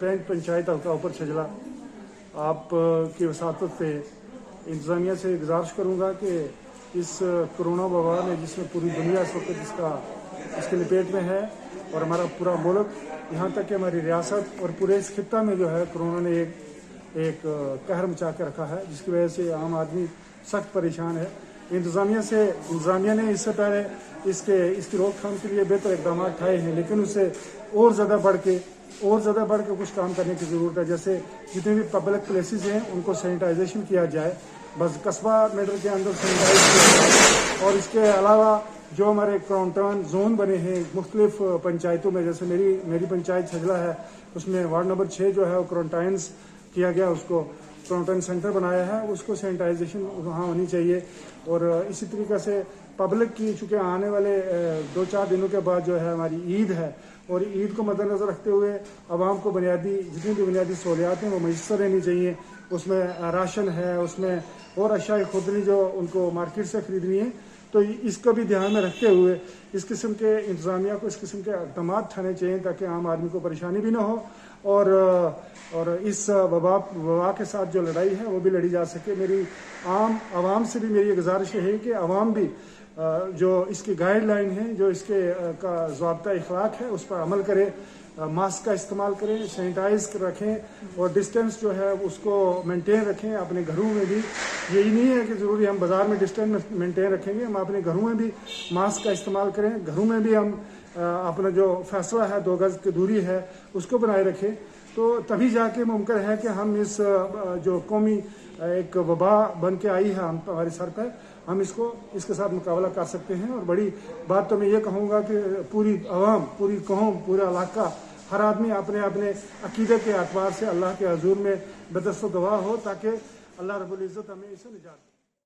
पेंच पंचायत हल्का ऊपर छजला आप की वसातत पे इंतज़ामिया से गुजारिश करूँगा कि इस कोरोना वबा में जिसमें पूरी दुनिया इस वक्त इसके लपेट में है और हमारा पूरा मुल्क, यहाँ तक कि हमारी रियासत और पूरे इस खित्ता में जो है कोरोना ने एक कहर मचा के रखा है, जिसकी वजह से आम आदमी सख्त परेशान है। इंतज़ामिया ने इससे पहले इसकी रोकथाम के लिए बेहतर इकदाम उठाए हैं, लेकिन उससे और ज़्यादा बढ़ के कुछ काम करने की ज़रूरत है। जैसे जितने भी पब्लिक प्लेसेस हैं उनको सैनिटाइजेशन किया जाए, बस कस्बा मेडल के अंदर सैनिटाइज किया जाए। और इसके अलावा जो हमारे क्वारंटाइन जोन बने हैं मुख्तलिफ पंचायतों में, जैसे मेरी पंचायत छजला है, उसमें वार्ड नंबर 6 जो है वो क्वारंटाइंस किया गया, उसको क्वारंटाइन सेंटर बनाया है, उसको सैनिटाइजेशन वहाँ होनी चाहिए। और इसी तरीके से पब्लिक की, चूँकि आने वाले 2-4 दिनों के बाद जो है हमारी ईद है, और ईद को मद्देनज़र रखते हुए आवाम को जितनी भी बुनियादी सहूलियात हैं वो मैसर रहनी चाहिए। उसमें राशन है, उसमें और अशाए खुदनी जो उनको मार्केट से ख़रीदनी है, तो इसको भी ध्यान में रखते हुए इस किस्म के इंतज़ामिया को इस किस्म के इक़दाम उठाने चाहिए ताकि आम आदमी को परेशानी भी ना हो और इस वबा के साथ जो लड़ाई है वो भी लड़ी जा सके। मेरी आवाम से भी मेरी गुजारिश है कि आवाम भी जो इसकी गाइडलाइन है, जो इसके का ज़ाब्ता इखलाक है, उस पर अमल करे, मास्क का इस्तेमाल करें, सैनिटाइज रखें और डिस्टेंस जो है उसको मेंटेन रखें अपने घरों में भी। यही नहीं है कि ज़रूरी हम बाज़ार में डिस्टेंस मेंटेन रखेंगे, हम अपने घरों में भी मास्क का इस्तेमाल करें, घरों में भी हम अपना जो फैसला है 2 गज़ की दूरी है उसको बनाए रखें। तो तभी जाके मुमकिन है कि हम इस जो कौमी एक वबा बन के आई है हमारे सर पर, हम इसके साथ मुकाबला कर सकते हैं। और बड़ी बात तो मैं ये कहूँगा कि पूरी आवाम, पूरी कौम, पूरा इलाका, हर आदमी अपने अपने अकीदे के एतबार से अल्लाह के हजूर में बदस्त दुआ हो ताकि अल्लाह रब्बुल इज़्ज़त हमें इसे निजात